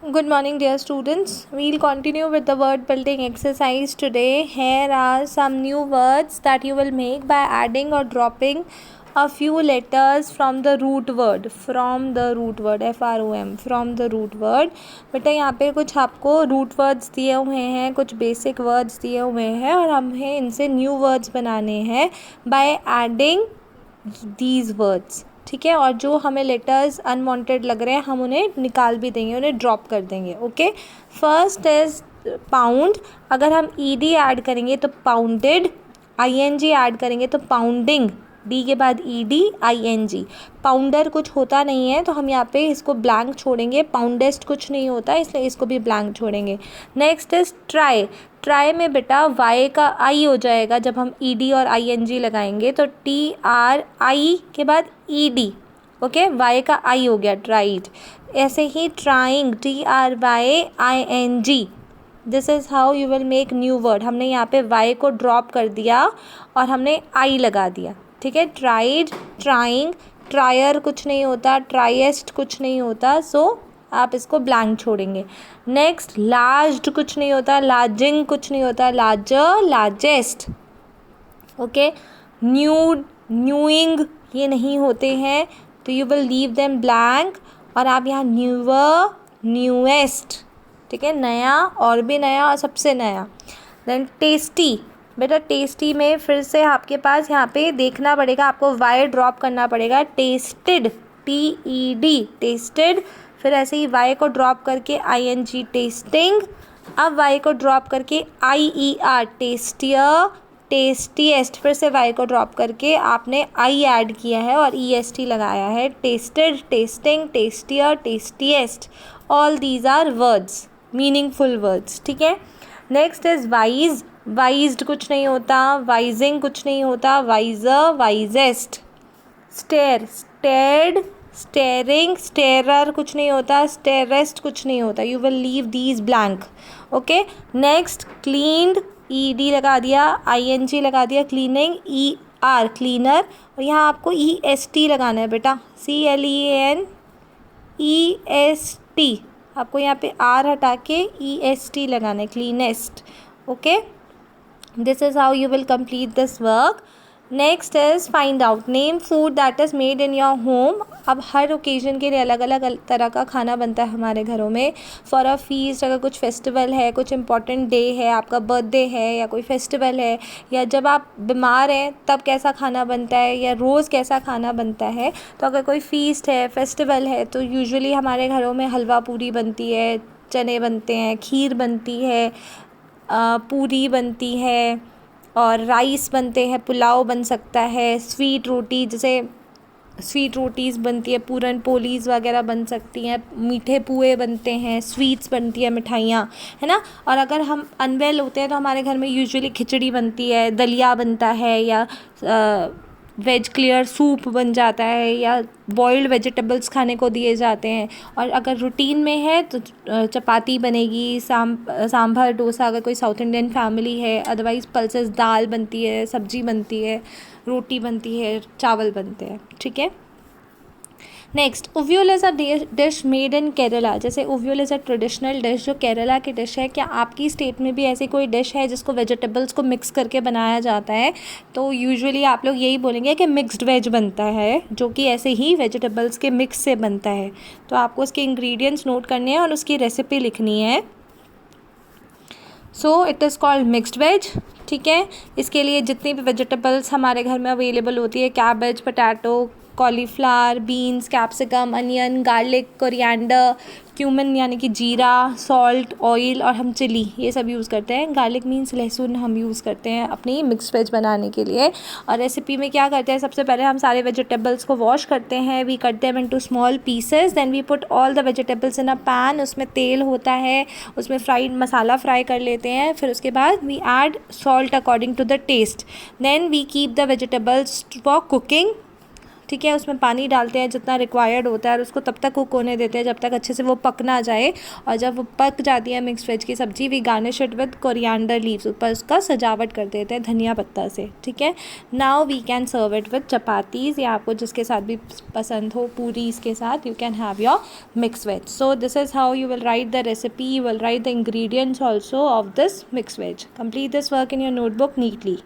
Good morning, dear students. We'll continue with the word building exercise today. Here are some new words that you will make by adding or dropping a few letters from the root word. From the root word, FROM, from the root word. बेटा यहाँ पे कुछ आपको root words दिए हुए हैं, कुछ basic words दिए हुए हैं और हमें इनसे new words बनाने हैं by adding these words. ठीक है, और जो हमें लेटर्स अनवांटेड लग रहे हैं हम उन्हें निकाल भी देंगे, उन्हें ड्रॉप कर देंगे. Okay, first is pound. अगर हम ईडी ऐड करेंगे तो पाउंडेड, आईएनजी ऐड करेंगे तो पाउंडिंग, डी के बाद ईडी आईएनजी. पाउंडर कुछ होता नहीं है तो हम यहाँ पे इसको ब्लैंक छोड़ेंगे. पाउंडेस्ट कुछ नहीं होता इसलिए इसको भी ब्लैंक छोड़ेंगे. Next is try. ट्राई में बेटा वाई का आई हो जाएगा जब हम ईडी और आईएनजी लगाएंगे तो टी आर आई के बाद ईडी. ओके, वाई का आई हो गया ट्राइड. ऐसे ही trying, T R Y I N G. This is how you will make new word. हमने यहाँ पे वाई को ड्रॉप कर दिया और हमने आई लगा दिया. ठीक है, ट्राइड, ट्राइंग, ट्रायर कुछ नहीं होता, ट्राइएस्ट कुछ नहीं होता, सो आप इसको ब्लैंक छोड़ेंगे. नेक्स्ट, लार्ज्ड कुछ नहीं होता, लार्जिंग कुछ नहीं होता, लार्जर, लार्जेस्ट. ओके, न्यूड, न्यूइंग ये नहीं होते हैं तो you will leave them blank और आप यहाँ न्यूअर, न्यूएस्ट. ठीक है, नया और भी नया और सबसे नया. Then tasty. बेटा टेस्टी में फिर से आपके पास यहाँ पे देखना पड़ेगा, आपको वाई ड्रॉप करना पड़ेगा. Tested, TED, tested. फिर ऐसे ही वाई को ड्रॉप करके ING, टेस्टिंग. अब वाई को ड्रॉप करके IER, टेस्टियर, टेस्टीएस्ट. फिर से वाई को ड्रॉप करके आपने आई ऐड किया है और EST लगाया है. Tested, testing, testier, testiest. All these are words, meaningful words. ठीक है. Next is wise. वाइज्ड कुछ नहीं होता, वाइजिंग कुछ नहीं होता, wiser, wisest. Stare, stared, staring, starer कुछ नहीं होता, स्टेयरेस्ट कुछ नहीं होता. You will leave these blank. Okay. Next, cleaned, ED लगा दिया, ING लगा दिया, क्लीनिंग, ER, क्लीनर. और यहाँ आपको EST लगाना है बेटा, CLEAN, EST. आपको यहाँ पे R हटा के EST लगाना है, cleanest. Okay, this is how you will complete this work. Next is find out. Name food that is made in your home. अब हर ओकेजन के लिए अलग अलग तरह का खाना बनता है हमारे घरों में. फॉर अ फीस्ट, अगर कुछ फेस्टिवल है, कुछ इंपॉर्टेंट डे है, आपका बर्थडे है या कोई फेस्टिवल है, या जब आप बीमार हैं तब कैसा खाना बनता है, या रोज़ कैसा खाना बनता है. तो अगर कोई फीस्ट है, फेस्टिवल है, तो यूजुअली हमारे घरों में हलवा पूरी बनती है, चने बनते हैं, खीर बनती है, पूरी बनती है और राइस बनते हैं, पुलाव बन सकता है, स्वीट रोटी, जैसे स्वीट रोटीज़ बनती है, पूरन पोलीज़ वगैरह बन सकती हैं, मीठे पुए बनते हैं, स्वीट्स बनती है, मिठाइयाँ, है ना. और अगर हम अनवेल होते हैं तो हमारे घर में यूजुअली खिचड़ी बनती है, दलिया बनता है, या वेज क्लियर सूप बन जाता है, या बॉइल्ड वेजिटेबल्स खाने को दिए जाते हैं. और अगर रूटीन में है तो चपाती बनेगी, सांभर डोसा अगर कोई साउथ इंडियन फैमिली है. अदरवाइज़ पल्सेस, दाल बनती है, सब्जी बनती है, रोटी बनती है, चावल बनते हैं. ठीक है. Next, avial is a dish made in Kerala. जैसे avial is a traditional dish जो केरला की डिश है. क्या आपकी स्टेट में भी ऐसी कोई डिश है जिसको वेजिटेबल्स को मिक्स करके बनाया जाता है? तो यूजुअली आप लोग यही बोलेंगे कि मिक्स्ड वेज बनता है, जो कि ऐसे ही वेजिटेबल्स के मिक्स से बनता है. तो आपको उसके इंग्रेडिएंट्स नोट करने हैं और उसकी रेसिपी लिखनी है. So it is called mixed veg. ठीक है. इसके लिए जितनी भी वेजिटेबल्स हमारे घर में अवेलेबल होती है, cabbage, potato, cauliflower, beans, capsicum, onion, garlic, coriander, cumin यानी कि जीरा, सॉल्ट, ऑयल और हम चिली ये सब यूज़ करते हैं. गार्लिक मीन्स लहसुन हम यूज़ करते हैं अपनी मिक्स वेज बनाने के लिए. और रेसिपी में क्या करते हैं, सबसे पहले हम सारे वेजिटेबल्स को वॉश करते हैं. We cut them into small pieces. Then we put all the vegetables in a pan. उसमें तेल होता है, उसमें फ्राइड मसाला फ्राई कर लेते हैं. फिर उसके बाद we add salt according to the taste. Then we keep the vegetables for cooking. ठीक है। उसमें पानी डालते हैं जितना रिक्वायर्ड होता है और उसको तब तक कुक होने देते हैं जब तक अच्छे से वो पक ना जाए। और जब वो पक जाती है मिक्स वेज की सब्ज़ी, we garnish it with coriander leaves, ऊपर उसका सजावट कर देते हैं धनिया पत्ता से, ठीक है। Now we can serve it with chapatis, या आपको जिसके साथ भी पसंद हो, पूरीज़ के साथ you can have your mix veg. So this is how you will write the recipe, you will write the ingredients also of this mixed veg. Complete this work in your notebook neatly.